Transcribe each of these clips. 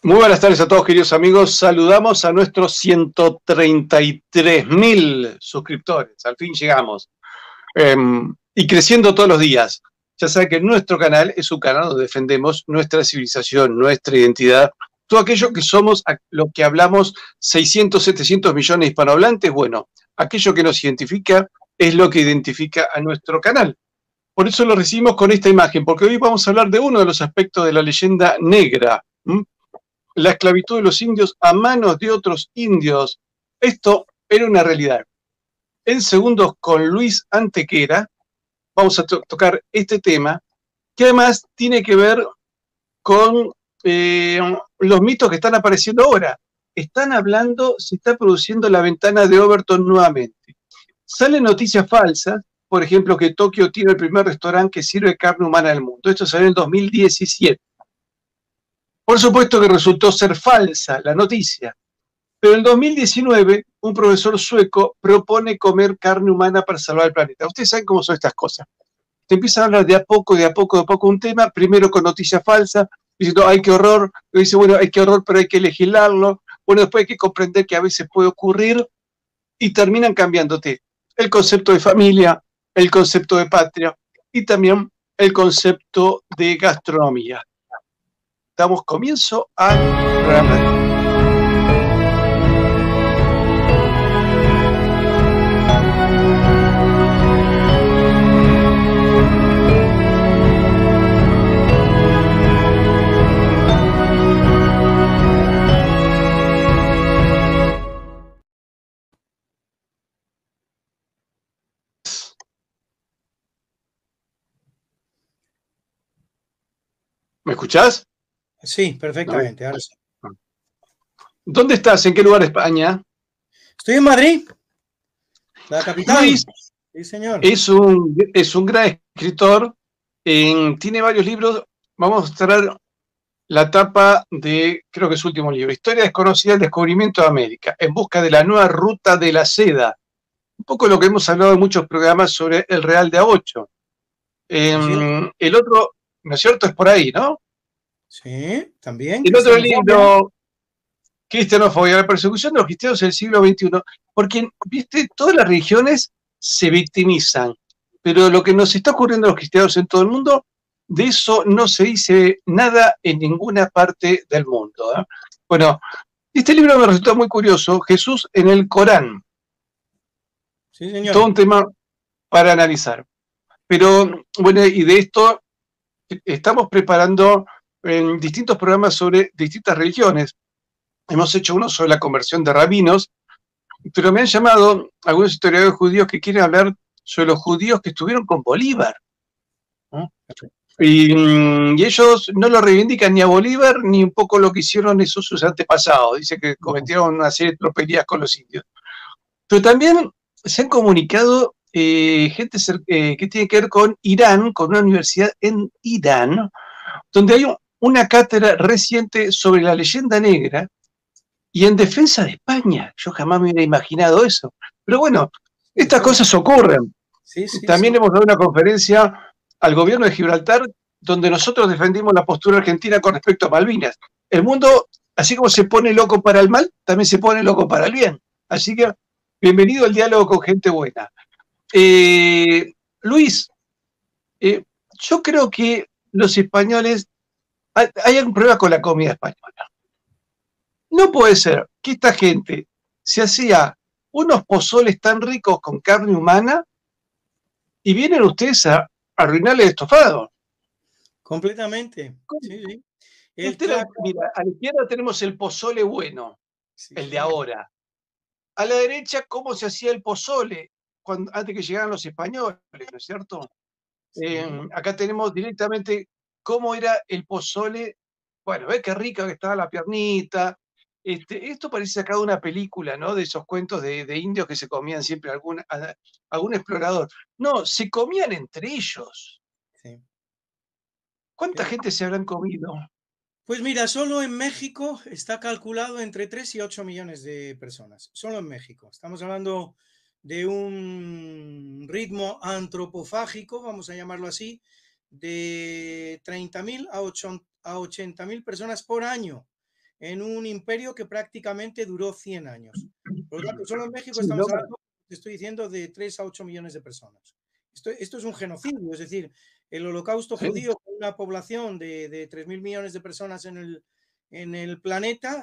Muy buenas tardes a todos, queridos amigos. Saludamos a nuestros 133.000 suscriptores. Al fin llegamos. Y creciendo todos los días. Ya saben que nuestro canal es un canal donde defendemos nuestra civilización, nuestra identidad. Todo aquello que somos, lo que hablamos 600, 700 millones de hispanohablantes, bueno, aquello que nos identifica es lo que identifica a nuestro canal. Por eso lo recibimos con esta imagen, porque hoy vamos a hablar de uno de los aspectos de la leyenda negra. La esclavitud de los indios a manos de otros indios. Esto era una realidad. En segundos, con Luis Antequera, vamos a tocar este tema, que además tiene que ver con los mitos que están apareciendo ahora. Están hablando, se está produciendo la ventana de Overton nuevamente. Salen noticias falsas, por ejemplo, que Tokio tiene el primer restaurante que sirve carne humana del mundo. Esto salió en 2017. Por supuesto que resultó ser falsa la noticia, pero en 2019 un profesor sueco propone comer carne humana para salvar el planeta. Ustedes saben cómo son estas cosas. Te empiezan a hablar de a poco un tema, primero con noticia falsa, diciendo, ay, qué horror, y dice, bueno, hay que horror, pero hay que legislarlo, bueno, después hay que comprender que a veces puede ocurrir, y terminan cambiándote el concepto de familia, el concepto de patria, y también el concepto de gastronomía. Damos comienzo al programa. ¿Me escuchás? Sí, perfectamente. Ahora sí. ¿Dónde estás? ¿En qué lugar de España? Estoy en Madrid, la capital. Luis Sí, señor. es un gran escritor, tiene varios libros. Vamos a mostrar la tapa de, creo que es su último libro, Historia desconocida del descubrimiento de América, en busca de la nueva ruta de la seda. Un poco lo que hemos hablado en muchos programas sobre el Real de A8. El otro, ¿no es cierto? Es por ahí, ¿no? Sí, también. El otro libro, Cristianofobia, la persecución de los cristianos en el siglo XXI, porque, viste, todas las religiones se victimizan, pero lo que nos está ocurriendo a los cristianos en todo el mundo, de eso no se dice nada en ninguna parte del mundo. Bueno, este libro me resultó muy curioso, Jesús en el Corán. Sí, señor. Todo un tema para analizar. Pero, bueno, y de esto estamos preparando en distintos programas sobre distintas religiones. Hemos hecho uno sobre la conversión de rabinos, pero me han llamado algunos historiadores judíos que quieren hablar sobre los judíos que estuvieron con Bolívar, ¿no? Y ellos no lo reivindican ni a Bolívar ni un poco lo que hicieron esos sus antepasados. Dice que cometieron una serie de tropelías con los indios. Pero también se han comunicado gente que tiene que ver con Irán, con una universidad en Irán, donde hay una cátedra reciente sobre la leyenda negra y en defensa de España. Yo jamás me hubiera imaginado eso. Pero bueno, estas cosas ocurren. Sí, sí, También sí. hemos dado una conferencia al gobierno de Gibraltar donde nosotros defendimos la postura argentina con respecto a Malvinas. El mundo, así como se pone loco para el mal, también se pone loco para el bien. Así que bienvenido al diálogo con gente buena. Luis, yo creo que los españoles, hay un problema con la comida española. No puede ser que esta gente se hacía unos pozoles tan ricos con carne humana y vienen ustedes a arruinarle el estofado. Completamente. Sí, sí. Mira, a la izquierda tenemos el pozole bueno, Sí, el de señor. ahora. A la derecha, cómo se hacía el pozole antes que llegaran los españoles, ¿no es cierto? Sí. Acá tenemos directamente cómo era el pozole. Bueno, ves qué rica que estaba la piernita. Esto parece sacado de una película, ¿no? De esos cuentos de indios que se comían siempre algún explorador. No, se comían entre ellos. Sí. ¿Cuánta gente se habrán comido? Pues mira, solo en México está calculado entre 3 y 8 millones de personas. Solo en México. Estamos hablando de un ritmo antropofágico, vamos a llamarlo así, de 30.000 a 80.000 personas por año. en un imperio que prácticamente duró 100 años. Por lo tanto, solo en México Sí, estamos no, hablando, te estoy diciendo, de 3 a 8 millones de personas. Esto es un genocidio, es decir, el holocausto sí. judío, con una población de 3.000 millones de personas en el planeta,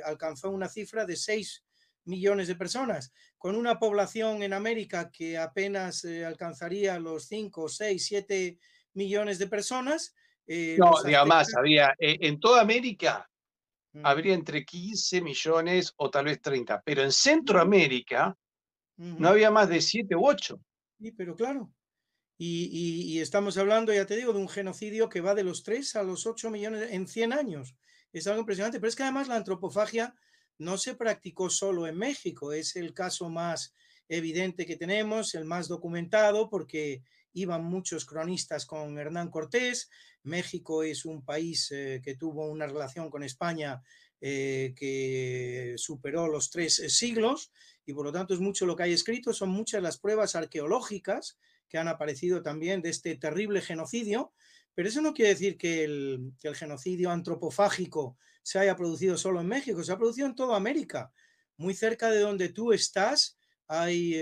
alcanzó una cifra de 6 millones de personas, con una población en América que apenas alcanzaría los 5, 6, 7 millones de personas. No, Los diga más, aztecas. había, en toda América Uh habría entre 15 millones o tal vez 30, pero en Centroamérica no -huh. había más de 7 u 8. Sí, pero claro. Y estamos hablando, ya te digo, de un genocidio que va de los 3 a los 8 millones en 100 años. Es algo impresionante. Pero es que además la antropofagia no se practicó solo en México. Es el caso más evidente que tenemos, el más documentado, porque iban muchos cronistas con Hernán Cortés. México es un país que tuvo una relación con España que superó los 3 siglos, y por lo tanto es mucho lo que hay escrito. Son muchas las pruebas arqueológicas que han aparecido también de este terrible genocidio, pero eso no quiere decir que el genocidio antropofágico se haya producido solo en México, se ha producido en toda América. Muy cerca de donde tú estás hay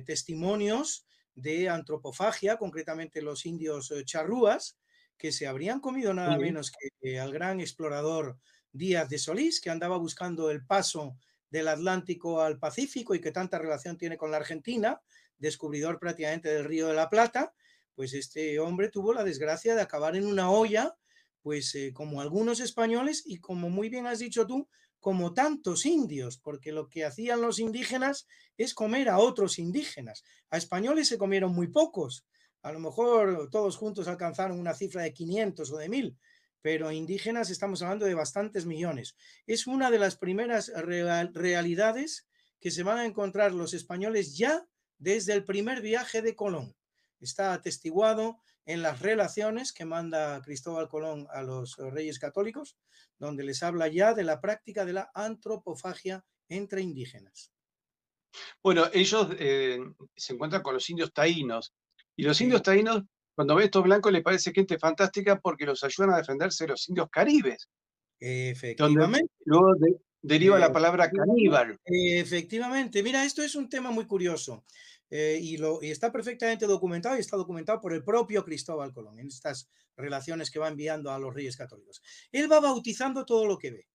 testimonios de antropofagia, concretamente los indios charrúas, que se habrían comido nada Sí. menos que al gran explorador Díaz de Solís, que andaba buscando el paso del Atlántico al Pacífico y que tanta relación tiene con la Argentina, descubridor prácticamente del Río de la Plata. Pues este hombre tuvo la desgracia de acabar en una olla, pues como algunos españoles y, como muy bien has dicho tú, como tantos indios, porque lo que hacían los indígenas es comer a otros indígenas. A españoles se comieron muy pocos, a lo mejor todos juntos alcanzaron una cifra de 500 o de 1000, pero indígenas estamos hablando de bastantes millones. Es una de las primeras realidades que se van a encontrar los españoles ya desde el primer viaje de Colón. Está atestiguado en las relaciones que manda Cristóbal Colón a los reyes católicos, donde les habla ya de la práctica de la antropofagia entre indígenas. Bueno, ellos se encuentran con los indios taínos, y los indios Sí, taínos, cuando ven estos blancos, les parece gente fantástica porque los ayudan a defenderse de los indios caribes, donde efectivamente. luego deriva la palabra Efectivamente, caníbal. efectivamente. Mira, esto es un tema muy curioso, y está perfectamente documentado, y está documentado por el propio Cristóbal Colón en estas relaciones que va enviando a los reyes católicos. Él va bautizando todo lo que ve.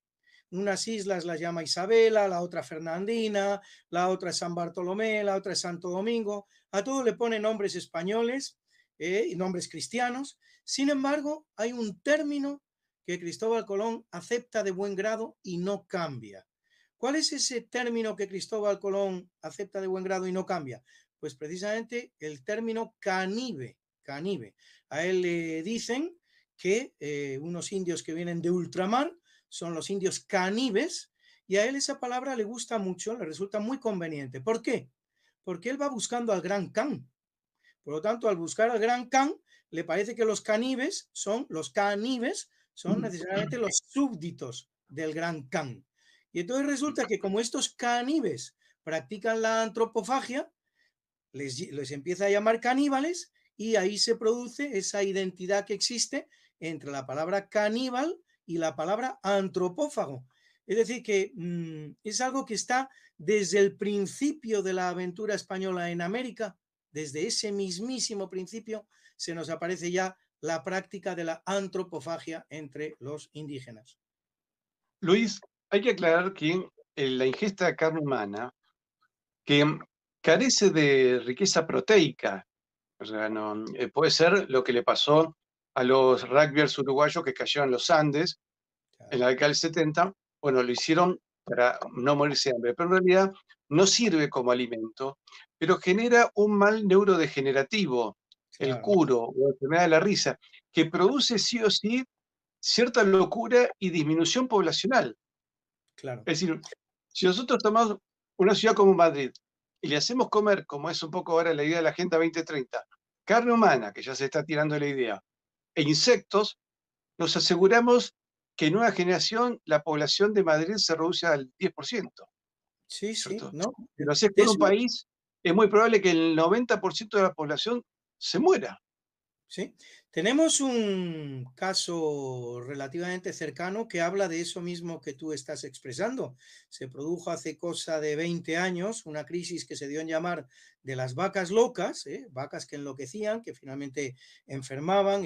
Unas islas las llama Isabela, la otra Fernandina, la otra es San Bartolomé, la otra es Santo Domingo. A todo le pone nombres españoles y nombres cristianos. Sin embargo, hay un término que Cristóbal Colón acepta de buen grado y no cambia. ¿Cuál es ese término que Cristóbal Colón acepta de buen grado y no cambia? Pues precisamente el término canibe. Canibe. A él le dicen que unos indios que vienen de ultramar son los indios canibes, y a él esa palabra le gusta mucho, le resulta muy conveniente. ¿Por qué? Porque él va buscando al gran Can. Por lo tanto, al buscar al gran Can, le parece que los caníbes son necesariamente los súbditos del gran Can. Y entonces resulta que, como estos caníbes practican la antropofagia, les empieza a llamar caníbales, y ahí se produce esa identidad que existe entre la palabra caníbal y la palabra antropófago. Es decir, que es algo que está desde el principio de la aventura española en América. Desde ese mismísimo principio se nos aparece ya la práctica de la antropofagia entre los indígenas. Luis, hay que aclarar que la ingesta de carne humana, que carece de riqueza proteica, o sea, no, puede ser lo que le pasó a los rugbyers uruguayos que cayeron en los Andes en la Claro, década del 70. Bueno, lo hicieron para no morirse de hambre, pero en realidad no sirve como alimento, pero genera un mal neurodegenerativo, el claro, curo o la enfermedad de la risa, que produce sí o sí cierta locura y disminución poblacional. claro. Es decir, si nosotros tomamos una ciudad como Madrid y le hacemos comer, como es un poco ahora la idea de la Agenda 2030, carne humana, que ya se está tirando la idea, e insectos, nos aseguramos que en una generación la población de Madrid se reduce al 10%, Sí, sí, ¿cierto? ¿no? Si lo haces De con un eso país, es muy probable que el 90% de la población se muera. Sí, tenemos un caso relativamente cercano que habla de eso mismo que tú estás expresando. Se produjo hace cosa de 20 años una crisis que se dio en llamar de las vacas locas, vacas que enloquecían, que finalmente enfermaban,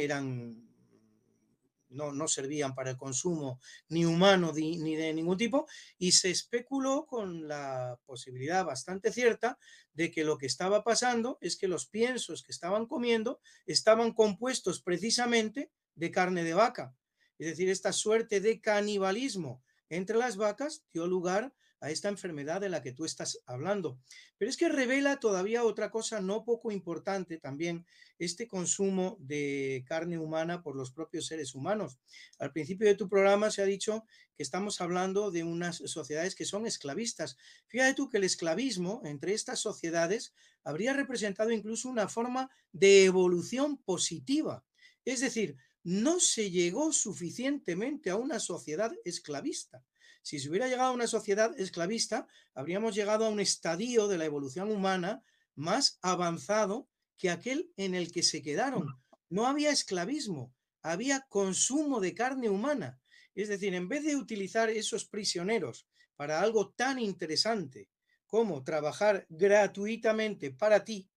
no servían para el consumo ni humano ni de ningún tipo, y se especuló con la posibilidad bastante cierta de que lo que estaba pasando es que los piensos que estaban comiendo estaban compuestos precisamente de carne de vaca. Es decir, esta suerte de canibalismo entre las vacas dio lugar a esta enfermedad de la que tú estás hablando. Pero es que revela todavía otra cosa no poco importante también, este consumo de carne humana por los propios seres humanos. Al principio de tu programa se ha dicho que estamos hablando de unas sociedades que son esclavistas. Fíjate tú que el esclavismo entre estas sociedades habría representado incluso una forma de evolución positiva. Es decir, no se llegó suficientemente a una sociedad esclavista. Si se hubiera llegado a una sociedad esclavista, habríamos llegado a un estadio de la evolución humana más avanzado que aquel en el que se quedaron. No había esclavismo, había consumo de carne humana. Es decir, en vez de utilizar esos prisioneros para algo tan interesante como trabajar gratuitamente para ti,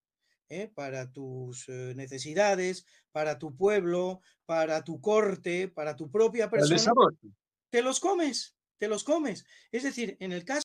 para tus necesidades, para tu pueblo, para tu corte, para tu propia Para el persona, desarrollo. te los comes, te los comes. Es decir, en el caso